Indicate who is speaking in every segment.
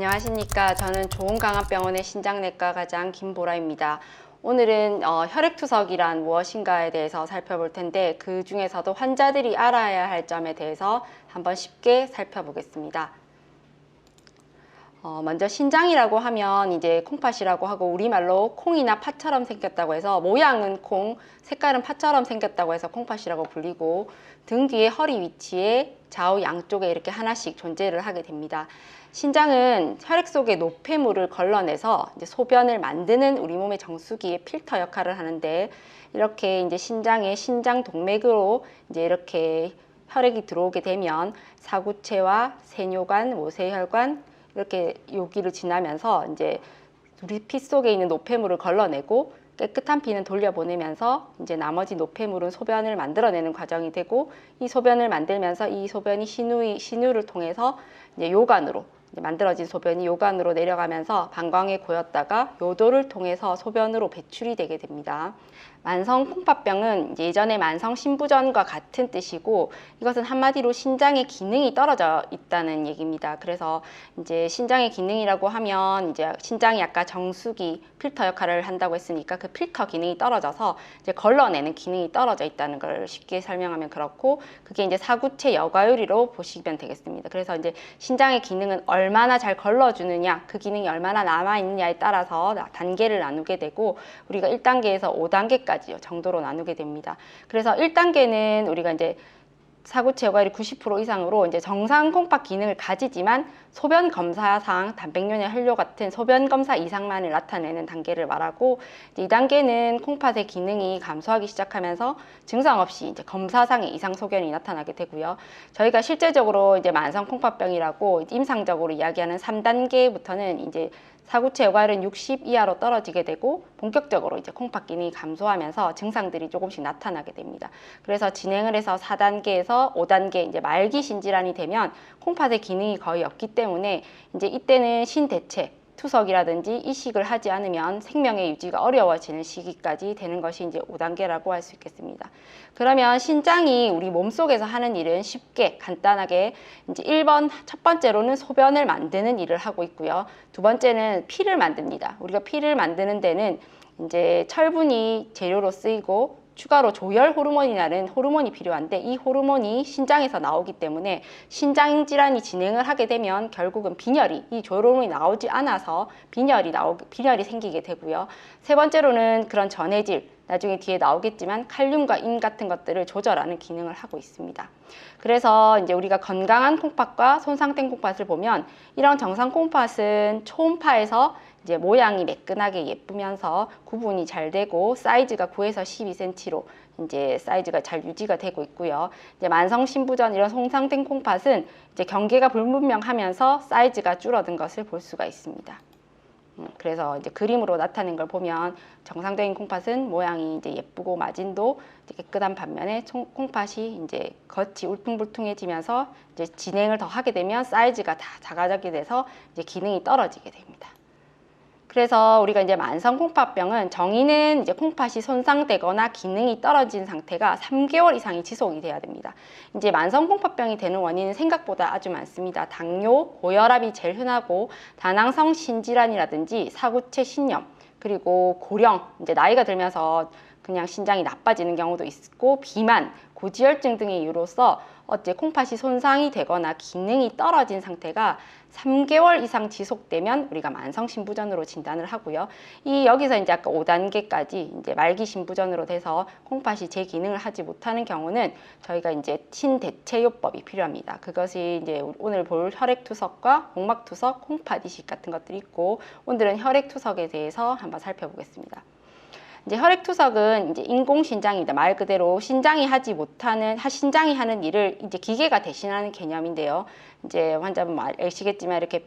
Speaker 1: 안녕하십니까. 저는 좋은강암병원의 신장내과 과장 김보라입니다. 오늘은 혈액투석이란 무엇인가에 대해서 살펴볼 텐데 그 중에서도 환자들이 알아야 할 점에 대해서 한번 쉽게 살펴보겠습니다. 먼저 신장이라고 하면 이제 콩팥이라고 하고 우리말로 콩이나 팥처럼 생겼다고 해서 모양은 콩, 색깔은 팥처럼 생겼다고 해서 콩팥이라고 불리고 등 뒤에 허리 위치에 좌우 양쪽에 이렇게 하나씩 존재를 하게 됩니다. 신장은 혈액 속의 노폐물을 걸러내서 이제 소변을 만드는 우리 몸의 정수기의 필터 역할을 하는데 이렇게 이제 신장의 신장 동맥으로 이제 이렇게 혈액이 들어오게 되면 사구체와 세뇨관, 모세혈관 이렇게 여기를 지나면서 이제 우리 피 속에 있는 노폐물을 걸러내고 깨끗한 피는 돌려보내면서 이제 나머지 노폐물은 소변을 만들어내는 과정이 되고 이 소변을 만들면서 이 소변이 신유를 통해서 이제 요관으로 만들어진 소변이 요관으로 내려가면서 방광에 고였다가 요도를 통해서 소변으로 배출이 되게 됩니다. 만성 콩팥병은 예전의 만성 신부전과 같은 뜻이고 이것은 한마디로 신장의 기능이 떨어져 있다는 얘기입니다. 그래서 이제 신장의 기능이라고 하면 이제 신장이 아까 정수기 필터 역할을 한다고 했으니까 그 필터 기능이 떨어져서 이제 걸러내는 기능이 떨어져 있다는 걸 쉽게 설명하면 그렇고 그게 이제 사구체 여과율이로 보시면 되겠습니다. 그래서 이제 신장의 기능은 얼마나 잘 걸러주느냐, 그 기능이 얼마나 남아있느냐에 따라서 단계를 나누게 되고 우리가 1단계에서 5단계까지 정도로 나누게 됩니다. 그래서 1단계는 우리가 이제 사구체 여과율이 90% 이상으로 이제 정상 콩팥 기능을 가지지만 소변 검사상 단백뇨나 혈뇨 같은 소변 검사 이상만을 나타내는 단계를 말하고 2단계는 콩팥의 기능이 감소하기 시작하면서 증상 없이 이제 검사상의 이상 소견이 나타나게 되고요. 저희가 실제적으로 이제 만성 콩팥병이라고 임상적으로 이야기하는 3단계부터는 이제 사구체 여과율은 60 이하로 떨어지게 되고 본격적으로 이제 콩팥 기능이 감소하면서 증상들이 조금씩 나타나게 됩니다. 그래서 진행을 해서 4단계에서 5단계 이제 말기 신질환이 되면 콩팥의 기능이 거의 없기 때문에 이제 이때는 신대체 투석이라든지 이식을 하지 않으면 생명의 유지가 어려워지는 시기까지 되는 것이 이제 5단계라고 할 수 있겠습니다. 그러면 신장이 우리 몸속에서 하는 일은 쉽게 간단하게 이제 1번 첫 번째로는 소변을 만드는 일을 하고 있고요. 두 번째는 피를 만듭니다. 우리가 피를 만드는 데는 이제 철분이 재료로 쓰이고 추가로 조혈 호르몬이라는 호르몬이 필요한데 이 호르몬이 신장에서 나오기 때문에 신장 질환이 진행을 하게 되면 결국은 빈혈이 이 조혈 호르몬이 나오지 않아서 빈혈이 생기게 되고요. 세 번째로는 그런 전해질 나중에 뒤에 나오겠지만 칼륨과 인 같은 것들을 조절하는 기능을 하고 있습니다. 그래서 이제 우리가 건강한 콩팥과 손상된 콩팥을 보면 이런 정상 콩팥은 초음파에서 이제 모양이 매끈하게 예쁘면서 구분이 잘 되고 사이즈가 9에서 12cm로 이제 사이즈가 잘 유지가 되고 있고요. 이제 만성 신부전 이런 손상된 콩팥은 이제 경계가 불분명하면서 사이즈가 줄어든 것을 볼 수가 있습니다. 그래서 이제 그림으로 나타낸 걸 보면 정상적인 콩팥은 모양이 이제 예쁘고 마진도 깨끗한 반면에 콩팥이 이제 겉이 울퉁불퉁해지면서 이제 진행을 더 하게 되면 사이즈가 다 작아지게 돼서 이제 기능이 떨어지게 됩니다. 그래서 우리가 이제 만성 콩팥병은 정의는 이제 콩팥이 손상되거나 기능이 떨어진 상태가 3개월 이상이 지속이 돼야 됩니다. 이제 만성 콩팥병이 되는 원인은 생각보다 아주 많습니다. 당뇨, 고혈압이 제일 흔하고 다낭성 신질환이라든지 사구체 신염, 그리고 고령, 이제 나이가 들면서 그냥 신장이 나빠지는 경우도 있고 비만, 고지혈증 등의 이유로서 어째 콩팥이 손상이 되거나 기능이 떨어진 상태가 3개월 이상 지속되면 우리가 만성 신부전으로 진단을 하고요. 여기서 이제 아까 5단계까지 이제 말기 신부전으로 돼서 콩팥이 제 기능을 하지 못하는 경우는 저희가 이제 신대체요법이 필요합니다. 그것이 이제 오늘 볼 혈액투석과 복막투석, 콩팥 이식 같은 것들이 있고 오늘은 혈액투석에 대해서 한번 살펴보겠습니다. 이제 혈액투석은 이제 인공신장입니다. 말 그대로 신장이 하는 일을 이제 기계가 대신하는 개념인데요. 이제 환자분 아시겠지만 이렇게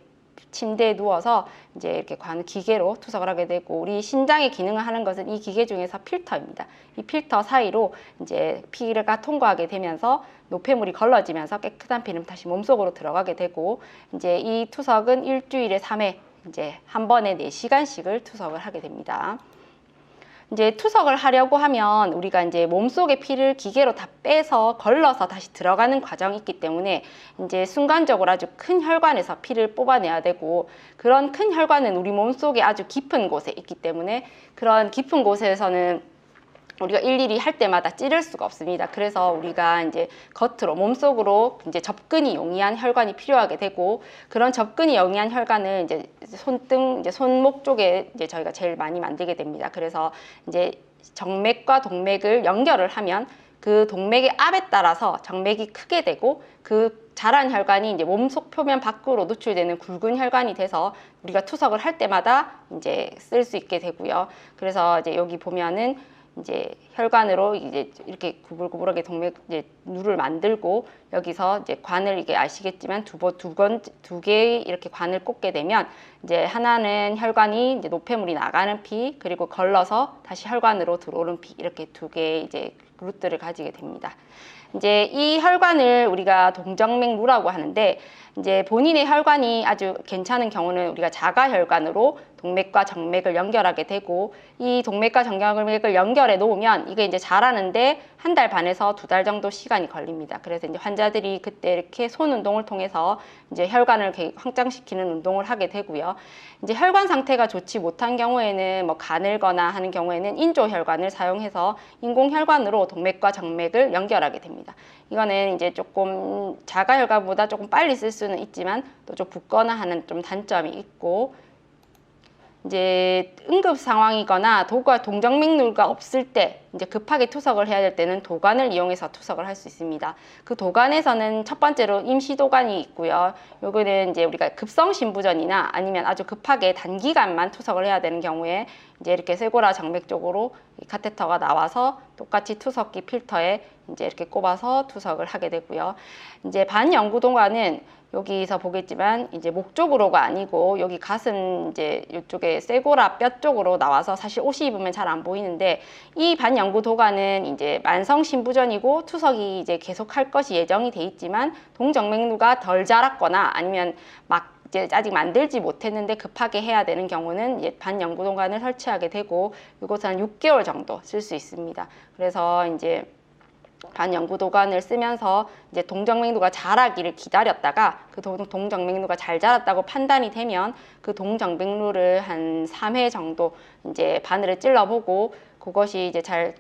Speaker 1: 침대에 누워서 이제 이렇게 기계로 투석을 하게 되고 우리 신장의 기능을 하는 것은 이 기계 중에서 필터입니다. 이 필터 사이로 이제 피가 통과하게 되면서 노폐물이 걸러지면서 깨끗한 피는 다시 몸속으로 들어가게 되고 이제 이 투석은 일주일에 3회 이제 한 번에 4시간씩을 투석을 하게 됩니다. 이제 투석을 하려고 하면 우리가 이제 몸속의 피를 기계로 다 빼서 걸러서 다시 들어가는 과정이 있기 때문에 이제 순간적으로 아주 큰 혈관에서 피를 뽑아내야 되고, 그런 큰 혈관은 우리 몸속에 아주 깊은 곳에 있기 때문에 그런 깊은 곳에서는 우리가 일일이 할 때마다 찌를 수가 없습니다. 그래서 우리가 이제 겉으로 몸속으로 이제 접근이 용이한 혈관이 필요하게 되고, 그런 접근이 용이한 혈관을 이제 손등, 이제 손목 쪽에 이제 저희가 제일 많이 만들게 됩니다. 그래서 이제 정맥과 동맥을 연결을 하면 그 동맥의 압에 따라서 정맥이 크게 되고, 그 자란 혈관이 이제 몸속 표면 밖으로 노출되는 굵은 혈관이 돼서 우리가 투석을 할 때마다 이제 쓸 수 있게 되고요. 그래서 이제 여기 보면은 이제 혈관으로 이제 이렇게 구불구불하게 동맥 이제 누를 만들고, 여기서 이제 관을, 이게 아시겠지만 두 개의 이렇게 관을 꽂게 되면 이제 하나는 혈관이 이제 노폐물이 나가는 피, 그리고 걸러서 다시 혈관으로 들어오는 피, 이렇게 두 개의 이제 루트를 가지게 됩니다. 이제 이 혈관을 우리가 동정맥루라고 하는데, 이제 본인의 혈관이 아주 괜찮은 경우는 우리가 자가혈관으로 동맥과 정맥을 연결하게 되고, 이 동맥과 정맥을 연결해 놓으면 이게 이제 자라는데 1달 반에서 2달 정도 시간이 걸립니다. 그래서 이제 환자들이 그때 이렇게 손 운동을 통해서 이제 혈관을 확장시키는 운동을 하게 되고요. 이제 혈관 상태가 좋지 못한 경우에는 뭐 가늘거나 하는 경우에는 인조혈관을 사용해서 인공혈관으로 동맥과 정맥을 연결하게 됩니다. 이거는 이제 조금 자가혈관보다 조금 빨리 쓸 수는 있지만 또 좀 붓거나 하는 좀 단점이 있고, 이제 응급 상황이거나 동정맥류가 없을 때 이제 급하게 투석을 해야 될 때는 도관을 이용해서 투석을 할 수 있습니다. 그 도관에서는 첫 번째로 임시도관이 있고요. 요거는 이제 우리가 급성 신부전이나 아니면 아주 급하게 단기간만 투석을 해야 되는 경우에 이제 이렇게 쇄골화 정맥 쪽으로 카테터가 나와서 똑같이 투석기 필터에 이제 이렇게 꼽아서 투석을 하게 되고요. 이제 반영구도관은 여기서 보겠지만 이제 목 쪽으로가 아니고 여기 가슴 이제 이쪽에 쇄골화 뼈 쪽으로 나와서 사실 옷이 입으면 잘 안 보이는데, 이 반영구도관은 이제 만성 신부전이고 투석이 이제 계속 할 것이 예정이 돼 있지만 동정맥류가 덜 자랐거나 아니면 막 이제 아직 만들지 못했는데 급하게 해야 되는 경우는 이제 반영구도관을 설치하게 되고, 이것은 한 6개월 정도 쓸 수 있습니다. 그래서 이제 반영구도관을 쓰면서 이제 동정맥류가 자라기를 기다렸다가 그 동정맥류가 잘 자랐다고 판단이 되면 그 동정맥류를 한 3회 정도 이제 바늘을 찔러보고, 그것이 이제 잘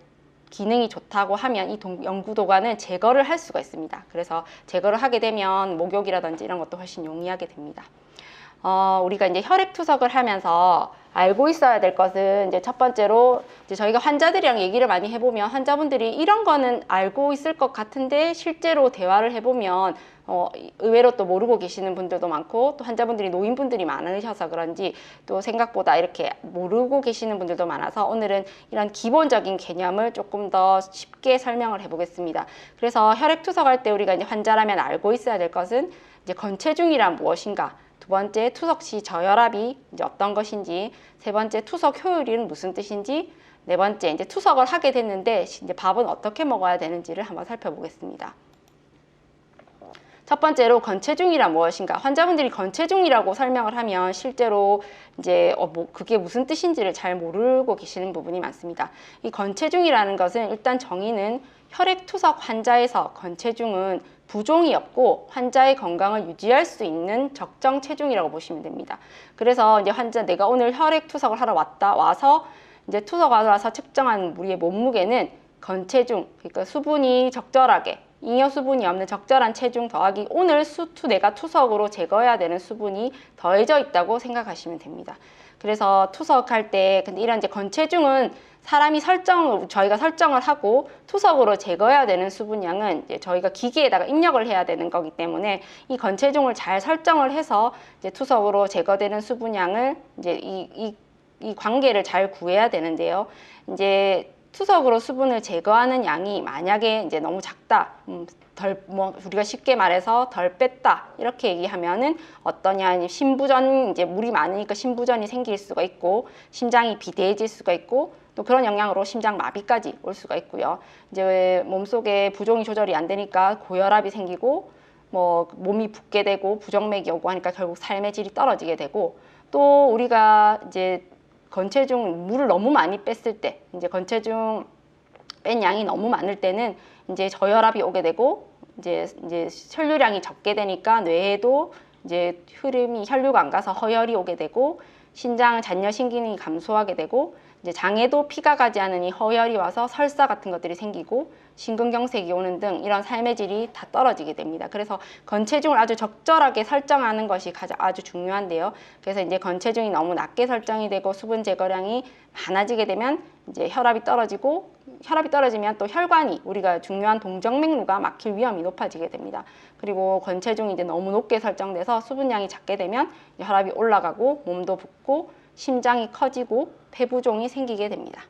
Speaker 1: 기능이 좋다고 하면 이 영구도관은 제거를 할 수가 있습니다. 그래서 제거를 하게 되면 목욕이라든지 이런 것도 훨씬 용이하게 됩니다. 우리가 이제 혈액 투석을 하면서 알고 있어야 될 것은, 이제 첫 번째로 이제 저희가 환자들이랑 얘기를 많이 해보면 환자분들이 이런 거는 알고 있을 것 같은데 실제로 대화를 해보면 의외로 또 모르고 계시는 분들도 많고, 또 환자분들이 노인분들이 많으셔서 그런지 또 생각보다 이렇게 모르고 계시는 분들도 많아서 오늘은 이런 기본적인 개념을 조금 더 쉽게 설명을 해보겠습니다. 그래서 혈액 투석할 때 우리가 이제 환자라면 알고 있어야 될 것은, 이제 건체중이란 무엇인가, 두 번째 투석 시 저혈압이 이제 어떤 것인지, 세 번째 투석 효율은 무슨 뜻인지, 네 번째 이제 투석을 하게 됐는데 이제 밥은 어떻게 먹어야 되는지를 한번 살펴보겠습니다. 첫 번째로 건체중이란 무엇인가. 환자분들이 건체중이라고 설명을 하면 실제로 이제 그게 무슨 뜻인지를 잘 모르고 계시는 부분이 많습니다. 이 건체중이라는 것은 일단 정의는 혈액 투석 환자에서 건체중은 부종이 없고 환자의 건강을 유지할 수 있는 적정 체중이라고 보시면 됩니다. 그래서 이제 내가 오늘 혈액 투석을 하러 와서 이제 투석하러 와서 측정한 우리의 몸무게는 건체중, 그러니까 수분이 적절하게, 잉여 수분이 없는 적절한 체중 더하기 오늘 내가 투석으로 제거해야 되는 수분이 더해져 있다고 생각하시면 됩니다. 그래서 투석할 때, 근데 이런 이제 건체중은 사람이 저희가 설정을 하고 투석으로 제거해야 되는 수분량은 이제 저희가 기계에다가 입력을 해야 되는 거기 때문에 이 건체중을 잘 설정을 해서 이제 투석으로 제거되는 수분량을 이제 이 관계를 잘 구해야 되는데요. 이제 투석으로 수분을 제거하는 양이 만약에 이제 너무 작다, 우리가 쉽게 말해서 덜 뺐다 이렇게 얘기하면은 어떠냐, 심부전, 이제 물이 많으니까 심부전이 생길 수가 있고 심장이 비대해질 수가 있고, 또 그런 영향으로 심장 마비까지 올 수가 있고요. 이제 몸속에 부종이 조절이 안 되니까 고혈압이 생기고 뭐 몸이 붓게 되고 부정맥이 오고 하니까 결국 삶의 질이 떨어지게 되고, 또 우리가 이제 건체중 물을 너무 많이 뺐을 때, 이제 건체중 뺀 양이 너무 많을 때는 이제 저혈압이 오게 되고 이제 혈류량이 적게 되니까 뇌에도 이제 혈류가 안 가서 허혈이 오게 되고 신장 잔여신 기능이 감소하게 되고 이제 장에도 피가 가지 않으니 허혈이 와서 설사 같은 것들이 생기고 심근경색이 오는 등 이런 삶의 질이 다 떨어지게 됩니다. 그래서 건체중을 아주 적절하게 설정하는 것이 아주 중요한데요. 그래서 이제 건체중이 너무 낮게 설정이 되고 수분 제거량이 많아지게 되면 이제 혈압이 떨어지면 또 혈관이 우리가 중요한 동정맥류가 막힐 위험이 높아지게 됩니다. 그리고 건체중이 이제 너무 높게 설정돼서 수분량이 작게 되면 혈압이 올라가고 몸도 붓고 심장이 커지고 폐부종이 생기게 됩니다.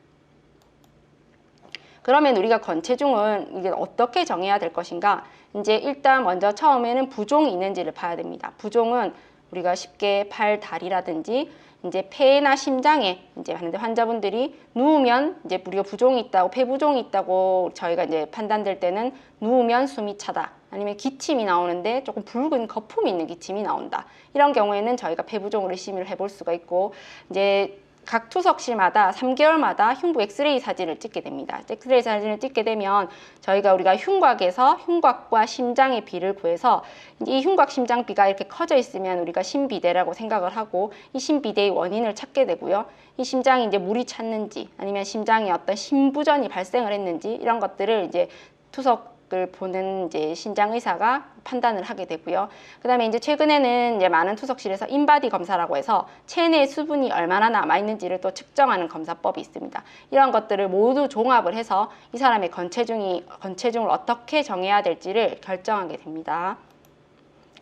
Speaker 1: 그러면 우리가 건체중은 이게 어떻게 정해야 될 것인가? 이제 일단 먼저 처음에는 부종이 있는지를 봐야 됩니다. 부종은 우리가 쉽게 팔, 다리라든지 이제 폐나 심장에 이제 환자분들이 누우면 이제 우리가 부종이 있다고, 폐부종이 있다고 저희가 이제 판단될 때는 누우면 숨이 차다. 아니면 기침이 나오는데 조금 붉은 거품이 있는 기침이 나온다. 이런 경우에는 저희가 폐부종으로 의심을 해볼 수가 있고, 이제 각 투석실마다 3개월마다 흉부 엑스레이 사진을 찍게 됩니다. 엑스레이 사진을 찍게 되면 우리가 흉곽에서 흉곽과 심장의 비를 구해서 이 흉곽 심장비가 이렇게 커져 있으면 우리가 심비대라고 생각을 하고 이 심비대의 원인을 찾게 되고요. 이 심장이 이제 물이 찼는지 아니면 심장에 어떤 심부전이 발생을 했는지 이런 것들을 이제 투석을 보는 이제 신장 의사가 판단을 하게 되고요. 그다음에 이제 최근에는 이제 많은 투석실에서 인바디 검사라고 해서 체내에 수분이 얼마나 남아 있는지를 또 측정하는 검사법이 있습니다. 이런 것들을 모두 종합을 해서 이 사람의 건체중을 어떻게 정해야 될지를 결정하게 됩니다.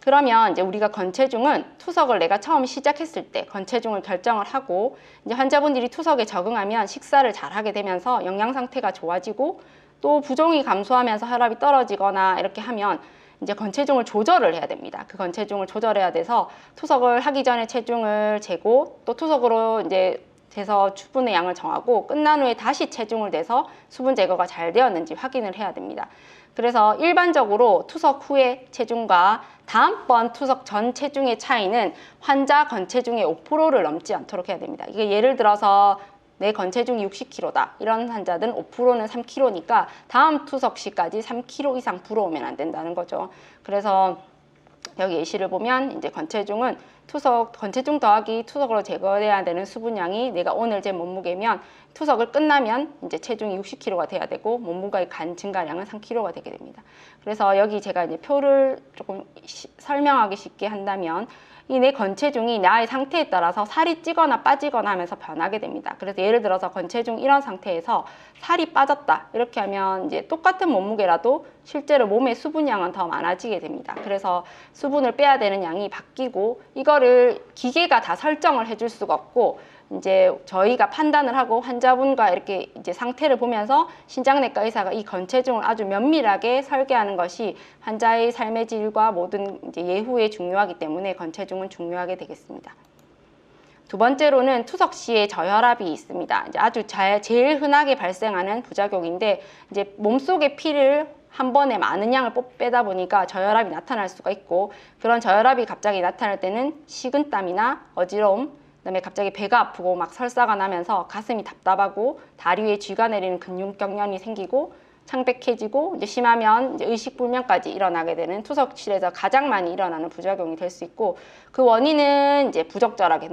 Speaker 1: 그러면 이제 우리가 건체중은 투석을 내가 처음 시작했을 때 건체중을 결정을 하고 이제 환자분들이 투석에 적응하면 식사를 잘 하게 되면서 영양 상태가 좋아지고 또 부종이 감소하면서 혈압이 떨어지거나 이렇게 하면 이제 건체중을 조절을 해야 됩니다. 그 건체중을 조절해야 돼서 투석을 하기 전에 체중을 재고 또 투석으로 이제 재서 수분의 양을 정하고 끝난 후에 다시 체중을 재서 수분 제거가 잘 되었는지 확인을 해야 됩니다. 그래서 일반적으로 투석 후의 체중과 다음번 투석 전 체중의 차이는 환자 건체중의 5%를 넘지 않도록 해야 됩니다. 이게 예를 들어서 내 건체중이 60kg다. 이런 환자들은 5%는 3kg니까 다음 투석 시까지 3kg 이상 불어오면 안 된다는 거죠. 그래서 여기 예시를 보면 이제 건체중은 건체중 더하기 투석으로 제거해야 되는 수분량이 내가 오늘 제 몸무게면 투석을 끝나면 이제 체중이 60kg가 돼야 되고 몸무게의 간 증가량은 3kg가 되게 됩니다. 그래서 여기 제가 이제 표를 조금 설명하기 쉽게 한다면 이 내 건체중이 나의 상태에 따라서 살이 찌거나 빠지거나 하면서 변하게 됩니다. 그래서 예를 들어서 건체중 이런 상태에서 살이 빠졌다 이렇게 하면 이제 똑같은 몸무게라도 실제로 몸의 수분량은 더 많아지게 됩니다. 그래서 수분을 빼야 되는 양이 바뀌고 이거를 기계가 다 설정을 해줄 수가 없고 이제 저희가 판단을 하고 환자분과 이렇게 이제 상태를 보면서 신장내과 의사가 이 건체중을 아주 면밀하게 설계하는 것이 환자의 삶의 질과 모든 이제 예후에 중요하기 때문에 건체중은 중요하게 되겠습니다. 두 번째로는 투석 시에 저혈압이 있습니다. 이제 아주 제일 흔하게 발생하는 부작용인데 이제 몸속의 피를 한 번에 많은 양을 빼다 보니까 저혈압이 나타날 수가 있고 그런 저혈압이 갑자기 나타날 때는 식은땀이나 어지러움 그다음에 갑자기 배가 아프고 막 설사가 나면서 가슴이 답답하고 다리 위에 쥐가 내리는 근육경련이 생기고 창백해지고 이제 심하면 이제 의식불명까지 일어나게 되는 투석실에서 가장 많이 일어나는 부작용이 될 수 있고 그 원인은 이제 부적절하게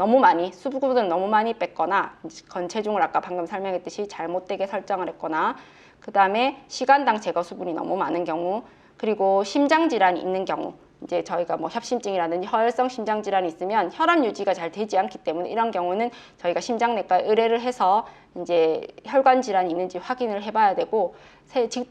Speaker 1: 수분을 너무 많이 뺐거나 건체중을 아까 방금 설명했듯이 잘못되게 설정을 했거나 그 다음에 시간당 제거 수분이 너무 많은 경우 그리고 심장질환이 있는 경우 이제 저희가 뭐 협심증이라든지 허혈성 심장질환이 있으면 혈압 유지가 잘 되지 않기 때문에 이런 경우는 저희가 심장내과에 의뢰를 해서 이제 혈관 질환이 있는지 확인을 해봐야 되고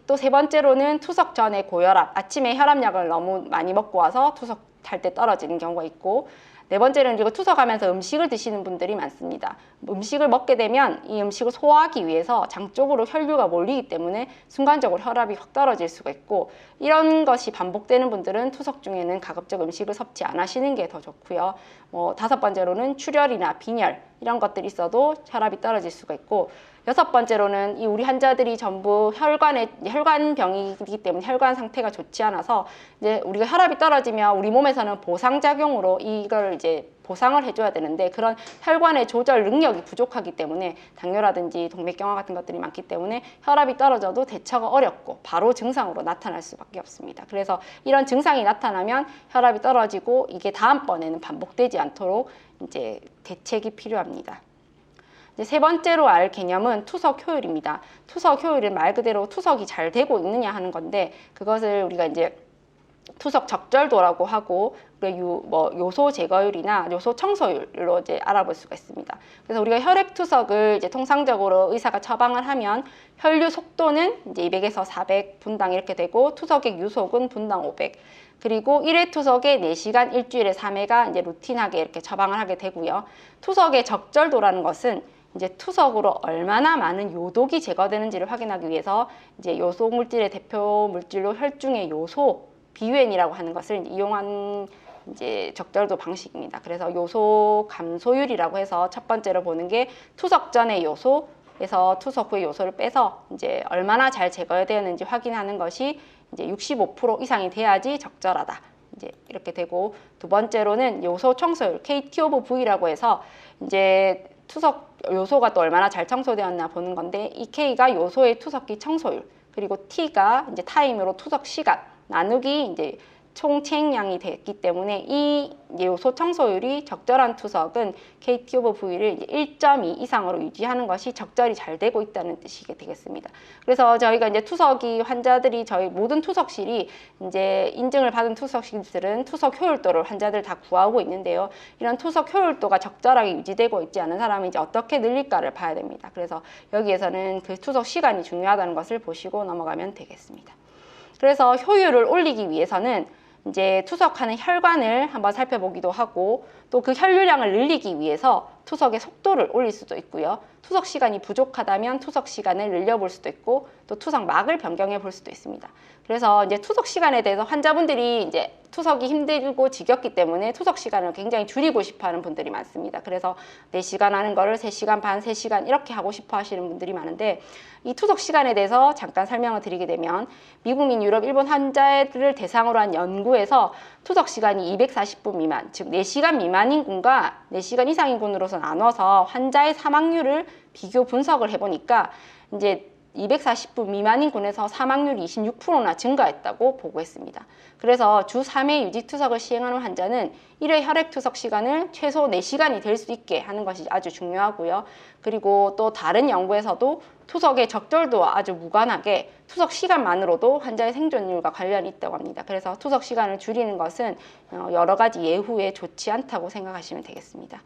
Speaker 1: 또 세 번째로는 투석 전에 고혈압, 아침에 혈압약을 너무 많이 먹고 와서 투석할 때 떨어지는 경우가 있고 네 번째는 그리고 투석하면서 음식을 드시는 분들이 많습니다. 음식을 먹게 되면 이 음식을 소화하기 위해서 장 쪽으로 혈류가 몰리기 때문에 순간적으로 혈압이 확 떨어질 수가 있고 이런 것이 반복되는 분들은 투석 중에는 가급적 음식을 섭취 안 하시는 게 더 좋고요. 다섯 번째로는 출혈이나 빈혈 이런 것들이 있어도 혈압이 떨어질 수가 있고 여섯 번째로는 이 우리 환자들이 전부 혈관병이기 때문에 혈관 상태가 좋지 않아서 이제 우리가 혈압이 떨어지면 우리 몸에서는 보상작용으로 이걸 이제 보상을 해줘야 되는데 그런 혈관의 조절 능력이 부족하기 때문에 당뇨라든지 동맥경화 같은 것들이 많기 때문에 혈압이 떨어져도 대처가 어렵고 바로 증상으로 나타날 수밖에 없습니다. 그래서 이런 증상이 나타나면 혈압이 떨어지고 이게 다음번에는 반복되지 않도록 이제 대책이 필요합니다. 이제 세 번째로 알 개념은 투석 효율입니다. 투석 효율은 말 그대로 투석이 잘 되고 있느냐 하는 건데 그것을 우리가 이제 투석 적절도라고 하고 요소 제거율이나 요소 청소율로 이제 알아볼 수가 있습니다. 그래서 우리가 혈액 투석을 이제 통상적으로 의사가 처방을 하면 혈류 속도는 이제 200에서 400 분당 이렇게 되고 투석액 유속은 분당 500. 그리고 1회 투석에 4시간, 일주일에 3회가 이제 루틴하게 이렇게 처방을 하게 되고요. 투석의 적절도라는 것은 이제 투석으로 얼마나 많은 요독이 제거되는지를 확인하기 위해서 이제 요소 물질의 대표 물질로 혈중의 요소 비유엔이라고 하는 것을 이용한 이제 적절도 방식입니다. 그래서 요소 감소율이라고 해서 첫 번째로 보는 게 투석 전의 요소에서 투석 후의 요소를 빼서 이제 얼마나 잘 제거되었는지 확인하는 것이 이제 65% 이상이 돼야지 적절하다. 이제 이렇게 되고 두 번째로는 요소 청소율 KT 오브 V라고 해서 이제 투석 요소가 또 얼마나 잘 청소되었나 보는 건데 이 K가 요소의 투석기 청소율 그리고 T가 이제 타임으로 투석 시간 나누기 이제 총 체액량이 됐기 때문에 이 요소 청소율이 적절한 투석은 KT 오브 V를 이제 1.2 이상으로 유지하는 것이 적절히 잘 되고 있다는 뜻이 되겠습니다. 그래서 저희가 이제 투석이 환자들이 저희 모든 투석실이 이제 인증을 받은 투석실들은 투석 효율도를 환자들 다 구하고 있는데요. 이런 투석 효율도가 적절하게 유지되고 있지 않은 사람이 이제 어떻게 늘릴까를 봐야 됩니다. 그래서 여기에서는 그 투석 시간이 중요하다는 것을 보시고 넘어가면 되겠습니다. 그래서 효율을 올리기 위해서는 이제 투석하는 혈관을 한번 살펴보기도 하고 또 그 혈류량을 늘리기 위해서 투석의 속도를 올릴 수도 있고요. 투석 시간이 부족하다면 투석 시간을 늘려볼 수도 있고 또 투석막을 변경해 볼 수도 있습니다. 그래서 이제 투석 시간에 대해서 환자분들이 이제 투석이 힘들고 지겹기 때문에 투석 시간을 굉장히 줄이고 싶어 하는 분들이 많습니다. 그래서 4시간 하는 거를 3시간 반, 3시간 이렇게 하고 싶어 하시는 분들이 많은데 이 투석 시간에 대해서 잠깐 설명을 드리게 되면 미국인, 유럽, 일본 환자들을 대상으로 한 연구에서 투석 시간이 240분 미만, 즉 4시간 미만 인군과 4시간 이상 인군으로서 나눠서 환자의 사망률을 비교 분석을 해보니까 이제 240분 미만 인군에서 사망률이 26%나 증가했다고 보고했습니다. 그래서 주 3회 유지 투석을 시행하는 환자는 1회 혈액 투석 시간을 최소 4시간이 될 수 있게 하는 것이 아주 중요하고요. 그리고 또 다른 연구에서도 투석의 적절도와 아주 무관하게 투석 시간만으로도 환자의 생존율과 관련이 있다고 합니다. 그래서 투석 시간을 줄이는 것은 여러 가지 예후에 좋지 않다고 생각하시면 되겠습니다.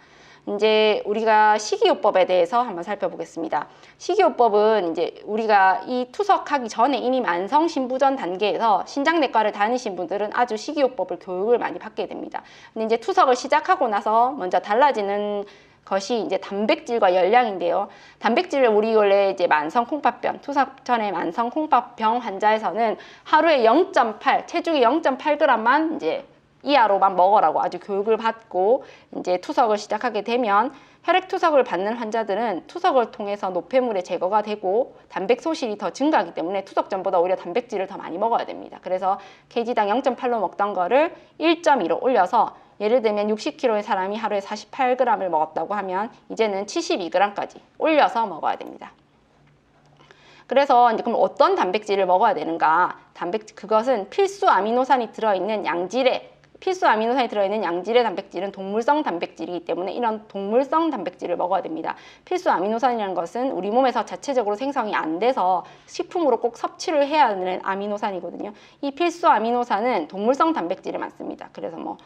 Speaker 1: 이제 우리가 식이요법에 대해서 한번 살펴보겠습니다. 식이요법은 이제 우리가 이 투석하기 전에 이미 만성 신부전 단계에서 신장내과를 다니신 분들은 아주 식이요법을 교육을 많이 받게 됩니다. 근데 이제 투석을 시작하고 나서 먼저 달라지는 것이 이제 단백질과 열량인데요. 단백질을 우리 원래 이제 만성 콩팥병, 투석 전에 만성 콩팥병 환자에서는 하루에 0.8, 체중이 0.8g만 이제 이하로만 먹으라고 아주 교육을 받고 이제 투석을 시작하게 되면 혈액 투석을 받는 환자들은 투석을 통해서 노폐물의 제거가 되고 단백 소실이 더 증가하기 때문에 투석 전보다 오히려 단백질을 더 많이 먹어야 됩니다. 그래서 kg당 0.8로 먹던 거를 1.2로 올려서 예를 들면 60kg의 사람이 하루에 48g을 먹었다고 하면 이제는 72g까지 올려서 먹어야 됩니다. 그래서 이제 그럼 어떤 단백질을 먹어야 되는가? 그것은 필수 아미노산이 들어있는 양질의 단백질은 동물성 단백질이기 때문에 이런 동물성 단백질을 먹어야 됩니다. 필수 아미노산이라는 것은 우리 몸에서 자체적으로 생성이 안 돼서 식품으로 꼭 섭취를 해야 하는 아미노산이거든요. 이 필수 아미노산은 동물성 단백질이 많습니다. 그래서 뭐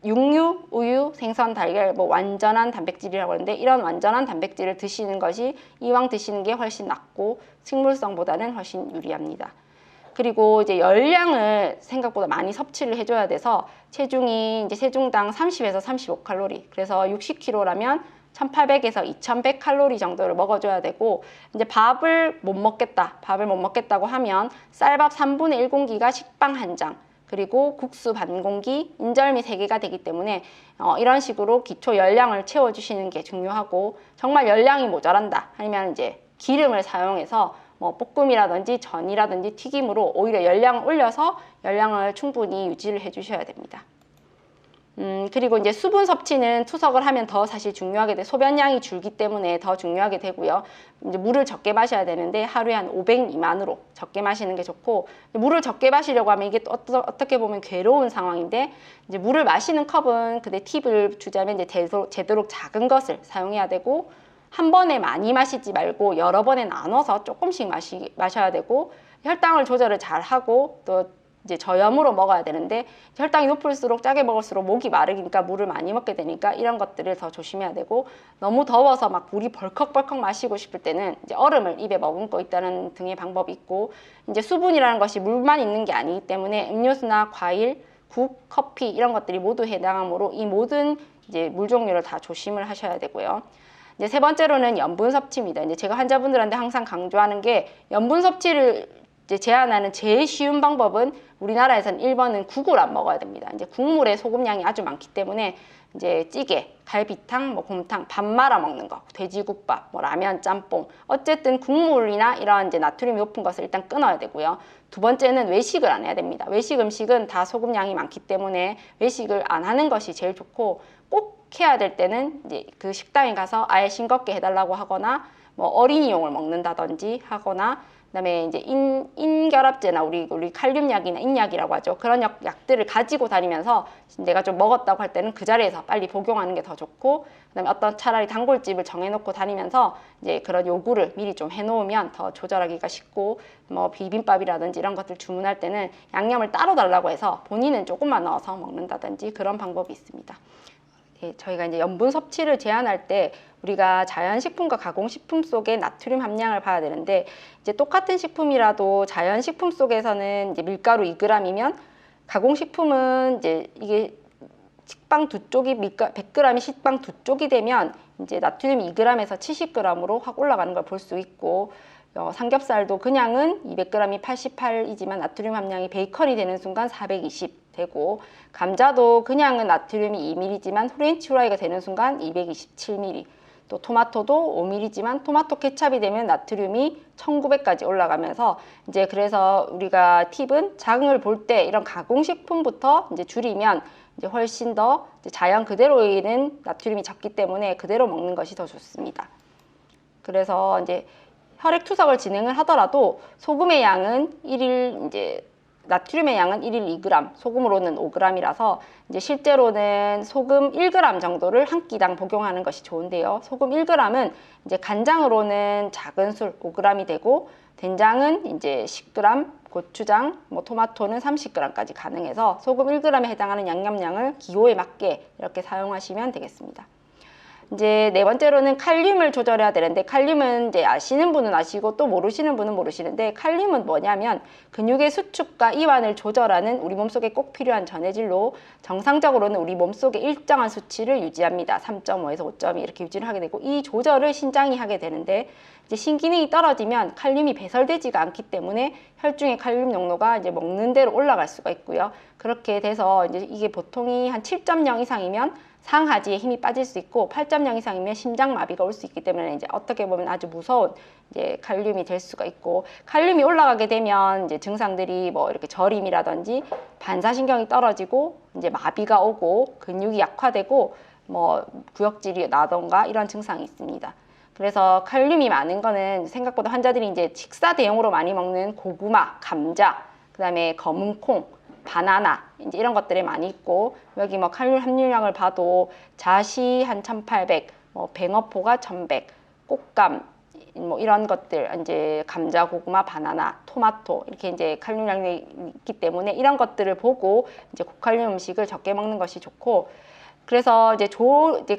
Speaker 1: 육류, 우유, 생선, 달걀, 뭐 완전한 단백질이라고 하는데 이런 완전한 단백질을 드시는 것이 이왕 드시는 게 훨씬 낫고 식물성보다는 훨씬 유리합니다. 그리고 이제 열량을 생각보다 많이 섭취를 해줘야 돼서 체중이 이제 체중당 30에서 35칼로리, 그래서 60kg라면 1800에서 2100칼로리 정도를 먹어줘야 되고 이제 밥을 못 먹겠다고 하면 쌀밥 3분의 1공기가 식빵 1장, 그리고 국수 반 공기, 인절미 3개가 되기 때문에 이런 식으로 기초 열량을 채워주시는 게 중요하고 정말 열량이 모자란다 아니면 이제 기름을 사용해서 뭐 볶음이라든지 전이라든지 튀김으로 오히려 열량을 올려서 열량을 충분히 유지를 해주셔야 됩니다. 그리고 이제 수분 섭취는 투석을 하면 더 사실 중요하게 돼. 소변량이 줄기 때문에 더 중요하게 되고요. 이제 물을 적게 마셔야 되는데 하루에 한 500 미만으로 적게 마시는 게 좋고, 물을 적게 마시려고 하면 이게 또 어떻게 보면 괴로운 상황인데, 이제 물을 마시는 컵은 근데 팁을 주자면 이제 되도록 작은 것을 사용해야 되고, 한 번에 많이 마시지 말고 여러 번에 나눠서 조금씩 마셔야 되고, 혈당을 조절을 잘 하고 또 이제 저염으로 먹어야 되는데, 혈당이 높을수록 짜게 먹을수록 목이 마르니까 물을 많이 먹게 되니까 이런 것들을 더 조심해야 되고, 너무 더워서 막 물이 벌컥벌컥 마시고 싶을 때는 이제 얼음을 입에 머금고 있다는 등의 방법이 있고, 이제 수분이라는 것이 물만 있는 게 아니기 때문에 음료수나 과일, 국, 커피 이런 것들이 모두 해당하므로 이 모든 이제 물 종류를 다 조심을 하셔야 되고요. 이제 세 번째로는 염분 섭취입니다. 이제 제가 환자분들한테 항상 강조하는 게, 염분 섭취를 이제 제한하는 제일 쉬운 방법은 우리나라에서는 1번은 국을 안 먹어야 됩니다. 이제 국물에 소금량이 아주 많기 때문에 이제 찌개, 갈비탕, 뭐 곰탕, 밥 말아 먹는 거, 돼지국밥, 뭐 라면, 짬뽕, 어쨌든 국물이나 이런 이제 나트륨이 높은 것을 일단 끊어야 되고요. 두 번째는 외식을 안 해야 됩니다. 외식 음식은 다 소금량이 많기 때문에 외식을 안 하는 것이 제일 좋고, 꼭 해야 될 때는 이제 그 식당에 가서 아예 싱겁게 해달라고 하거나, 뭐 어린이용을 먹는다든지 하거나, 그다음에 이제 인결합제나 우리 칼륨약이나 인약이라고 하죠. 그런 약들을 가지고 다니면서 내가 좀 먹었다고 할 때는 그 자리에서 빨리 복용하는 게 더 좋고, 그다음에 어떤 차라리 단골집을 정해놓고 다니면서 이제 그런 요구를 미리 좀 해놓으면 더 조절하기가 쉽고, 뭐 비빔밥이라든지 이런 것들 주문할 때는 양념을 따로 달라고 해서 본인은 조금만 넣어서 먹는다든지 그런 방법이 있습니다. 저희가 이제 염분 섭취를 제한할 때 우리가 자연식품과 가공식품 속의 나트륨 함량을 봐야 되는데, 이제 똑같은 식품이라도 자연식품 속에서는 이제 밀가루 2g이면 가공식품은 이제 이게 식빵 두 쪽이 100g이 식빵 두 쪽이 되면 이제 나트륨 2g에서 70g으로 확 올라가는 걸 볼 수 있고, 삼겹살도 그냥은 200g이 88이지만 나트륨 함량이 베이컨이 되는 순간 420 되고, 감자도 그냥은 나트륨이 2mg지만 프렌치 후라이가 되는 순간 227mg, 또 토마토도 5mg지만 토마토 케찹이 되면 나트륨이 1900까지 올라가면서, 이제 그래서 우리가 팁은 장을 볼 때 이런 가공식품부터 이제 줄이면 이제 훨씬 더 이제 자연 그대로에는 나트륨이 적기 때문에 그대로 먹는 것이 더 좋습니다. 그래서 이제 혈액 투석을 진행을 하더라도 소금의 양은 나트륨의 양은 1일 2g, 소금으로는 5g이라서 이제 실제로는 소금 1g 정도를 한 끼당 복용하는 것이 좋은데요. 소금 1g은 이제 간장으로는 작은 술 5g이 되고, 된장은 이제 10g, 고추장, 뭐 토마토는 30g까지 가능해서 소금 1g에 해당하는 양념량을 기호에 맞게 이렇게 사용하시면 되겠습니다. 이제 네 번째로는 칼륨을 조절해야 되는데, 칼륨은 이제 아시는 분은 아시고 또 모르시는 분은 모르시는데, 칼륨은 뭐냐면 근육의 수축과 이완을 조절하는 우리 몸속에 꼭 필요한 전해질로, 정상적으로는 우리 몸속에 일정한 수치를 유지합니다. 3.5에서 5.2 이렇게 유지를 하게 되고, 이 조절을 신장이 하게 되는데, 이제 신기능이 떨어지면 칼륨이 배설되지가 않기 때문에 혈중의 칼륨 농도가 이제 먹는 대로 올라갈 수가 있고요. 그렇게 돼서 이제 이게 보통이 한 7.0 이상이면 상하지에 힘이 빠질 수 있고, 8.0 이상이면 심장마비가 올 수 있기 때문에 이제 어떻게 보면 아주 무서운 이제 칼륨이 될 수가 있고, 칼륨이 올라가게 되면 이제 증상들이 뭐 이렇게 저림이라든지 반사신경이 떨어지고 이제 마비가 오고 근육이 약화되고 뭐 구역질이 나던가 이런 증상이 있습니다. 그래서 칼륨이 많은 거는 생각보다 환자들이 이제 식사 대용으로 많이 먹는 고구마, 감자, 그다음에 검은 콩, 바나나 이제 이런 것들이 많이 있고, 여기 뭐 칼륨 함유량을 봐도 자시 한 1800, 뭐 뱅어포가 1100, 꽃감 뭐 이런 것들, 이제 감자, 고구마, 바나나, 토마토 이렇게 이제 칼륨량이 있기 때문에 이런 것들을 보고 이제 고칼륨 음식을 적게 먹는 것이 좋고, 그래서 이제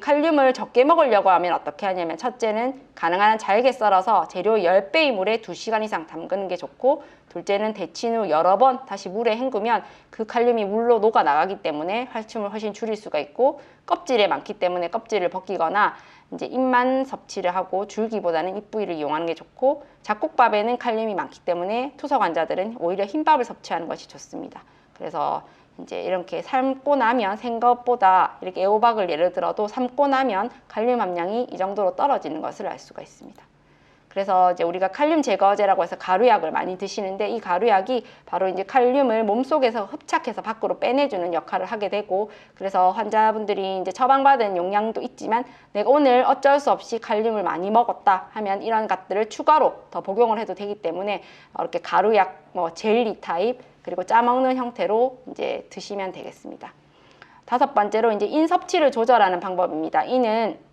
Speaker 1: 칼륨을 적게 먹으려고 하면 어떻게 하냐면, 첫째는 가능한 한 잘게 썰어서 재료 10배의 물에 2시간 이상 담그는 게 좋고, 둘째는 데친 후 여러 번 다시 물에 헹구면 그 칼륨이 물로 녹아 나가기 때문에 칼슘을 훨씬 줄일 수가 있고, 껍질에 많기 때문에 껍질을 벗기거나 이제 잎만 섭취를 하고 줄기보다는 잎부위를 이용하는 게 좋고, 잡곡밥에는 칼륨이 많기 때문에 투석 환자들은 오히려 흰밥을 섭취하는 것이 좋습니다. 그래서 이제 이렇게 삶고 나면 생것보다 이렇게 애호박을 예를 들어도 삶고 나면 칼륨 함량이 이 정도로 떨어지는 것을 알 수가 있습니다. 그래서 이제 우리가 칼륨 제거제라고 해서 가루약을 많이 드시는데 이 가루약이 바로 이제 칼륨을 몸속에서 흡착해서 밖으로 빼내주는 역할을 하게 되고, 그래서 환자분들이 이제 처방받은 용량도 있지만 내가 오늘 어쩔 수 없이 칼륨을 많이 먹었다 하면 이런 것들을 추가로 더 복용을 해도 되기 때문에 이렇게 가루약, 뭐 젤리 타입, 그리고 짜먹는 형태로 이제 드시면 되겠습니다. 다섯 번째로 이제 인 섭취를 조절하는 방법입니다. 인은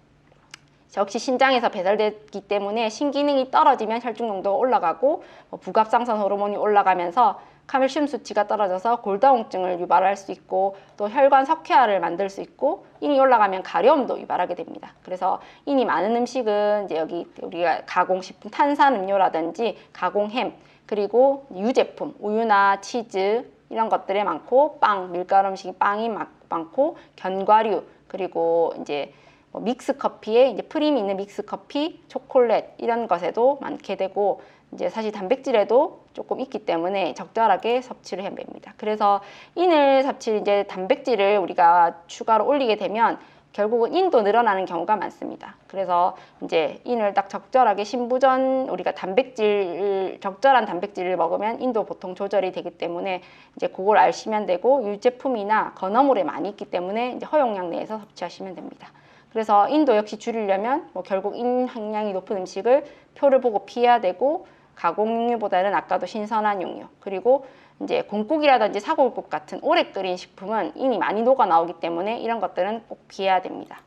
Speaker 1: 역시 신장에서 배설되기 때문에 신기능이 떨어지면 혈중 농도가 올라가고 부갑상선 호르몬이 올라가면서 칼슘 수치가 떨어져서 골다공증을 유발할 수 있고 또 혈관 석회화를 만들 수 있고, 인이 올라가면 가려움도 유발하게 됩니다. 그래서 인이 많은 음식은 이제 여기 우리가 가공식품 탄산음료라든지 가공햄, 그리고 유제품 우유나 치즈 이런 것들에 많고, 빵, 밀가루 음식이 빵이 많고, 견과류, 그리고 이제 믹스 커피에 이제 프림이 있는 믹스 커피, 초콜릿 이런 것에도 많게 되고, 이제 사실 단백질에도 조금 있기 때문에 적절하게 섭취를 해야 됩니다. 그래서 인을 섭취 이제 단백질을 우리가 추가로 올리게 되면 결국은 인도 늘어나는 경우가 많습니다. 그래서 이제 인을 딱 적절하게 신부전 우리가 적절한 단백질을 먹으면 인도 보통 조절이 되기 때문에 이제 그걸 아시면 되고, 유제품이나 건어물에 많이 있기 때문에 이제 허용량 내에서 섭취하시면 됩니다. 그래서 인도 역시 줄이려면 결국 인 함량이 높은 음식을 표를 보고 피해야 되고, 가공육류보다는 아까도 신선한 육류, 그리고 이제 곰국이라든지 사골국 같은 오래 끓인 식품은 인이 많이 녹아 나오기 때문에 이런 것들은 꼭 피해야 됩니다.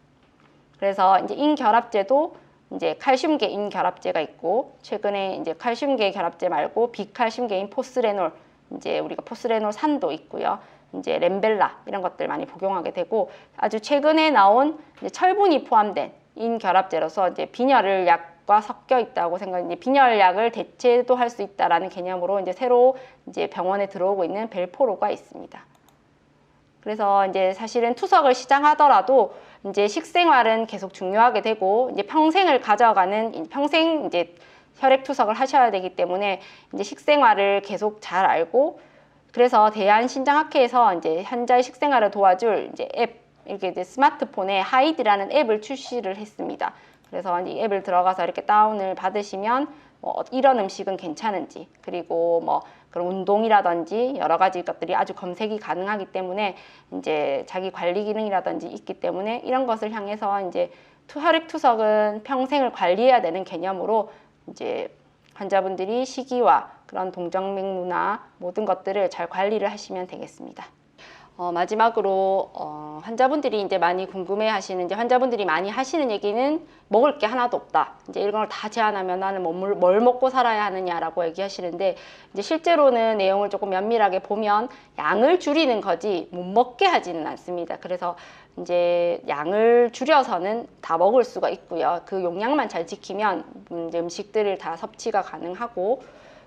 Speaker 1: 그래서 이제 인결합제도 이제 칼슘계 인결합제가 있고, 최근에 이제 칼슘계 결합제 말고 비칼슘계인 포스레놀, 이제 우리가 포스레놀 산도 있고요. 이제 램벨라 이런 것들 많이 복용하게 되고, 아주 최근에 나온 이제 철분이 포함된 인결합제로서 이제 빈혈약과 섞여 있다고 생각해, 빈혈약을 대체도 할 수 있다라는 개념으로 이제 새로 이제 병원에 들어오고 있는 벨포로가 있습니다. 그래서 이제 사실은 투석을 시작하더라도 이제 식생활은 계속 중요하게 되고, 이제 평생을 가져가는 평생 이제 혈액 투석을 하셔야 되기 때문에 이제 식생활을 계속 잘 알고, 그래서 대한신장학회에서 이제 환자의 식생활을 도와줄 이제 앱, 이렇게 이제 스마트폰에 하이드라는 앱을 출시를 했습니다. 그래서 이 앱을 들어가서 이렇게 다운을 받으시면 이런 음식은 괜찮은지, 그리고 그런 운동이라든지 여러 가지 것들이 아주 검색이 가능하기 때문에 이제 자기 관리 기능이라든지 있기 때문에 이런 것을 향해서 이제 혈액 투석은 평생을 관리해야 되는 개념으로 이제 환자분들이 식이와 그런 동정맥류나 모든 것들을 잘 관리를 하시면 되겠습니다. 마지막으로 환자분들이 이제 많이 궁금해하시는, 이제 환자분들이 많이 하시는 얘기는 먹을 게 하나도 없다. 이제 이런 걸 다 제한하면 나는 뭘 먹고 살아야 하느냐라고 얘기하시는데, 이제 실제로는 내용을 조금 면밀하게 보면 양을 줄이는 거지 못 먹게 하지는 않습니다. 그래서 이제 양을 줄여서는 다 먹을 수가 있고요. 그 용량만 잘 지키면 이제 음식들을 다 섭취가 가능하고,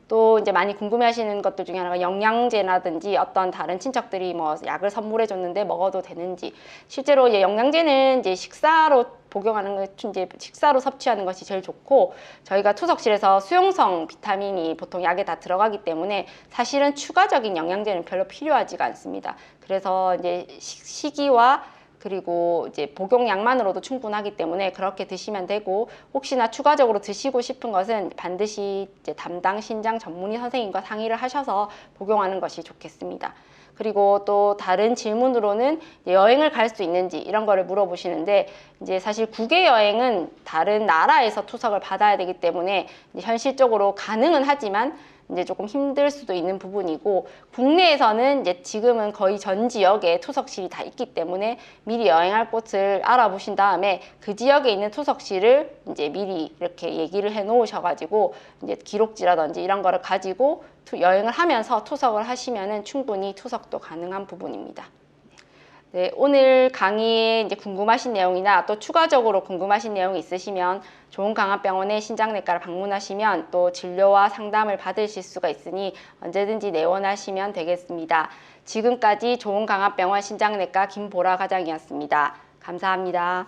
Speaker 1: 또 이제 많이 궁금해하시는 것들 중에 하나가 영양제라든지 어떤 다른 친척들이 약을 선물해 줬는데 먹어도 되는지. 실제로 이제 영양제는 이제 식사로 복용하는 것, 이제 식사로 섭취하는 것이 제일 좋고, 저희가 투석실에서 수용성 비타민이 보통 약에 다 들어가기 때문에 사실은 추가적인 영양제는 별로 필요하지가 않습니다. 그래서 이제 식이와 그리고 이제 복용량만으로도 충분하기 때문에 그렇게 드시면 되고, 혹시나 추가적으로 드시고 싶은 것은 반드시 이제 담당 신장 전문의 선생님과 상의를 하셔서 복용하는 것이 좋겠습니다. 그리고 또 다른 질문으로는 여행을 갈 수 있는지 이런 거를 물어보시는데, 이제 사실 국외 여행은 다른 나라에서 투석을 받아야 되기 때문에 이제 현실적으로 가능은 하지만 이제 조금 힘들 수도 있는 부분이고, 국내에서는 이제 지금은 거의 전 지역에 투석실이 다 있기 때문에 미리 여행할 곳을 알아보신 다음에 그 지역에 있는 투석실을 이제 미리 이렇게 얘기를 해 놓으셔가지고 이제 기록지라든지 이런 거를 가지고 여행을 하면서 투석을 하시면은 충분히 투석도 가능한 부분입니다. 네, 오늘 강의에 이제 궁금하신 내용이나 또 추가적으로 궁금하신 내용이 있으시면 좋은강압병원의 신장내과를 방문하시면 또 진료와 상담을 받으실 수가 있으니 언제든지 내원하시면 되겠습니다. 지금까지 좋은강압병원 신장내과 김보라 과장이었습니다. 감사합니다.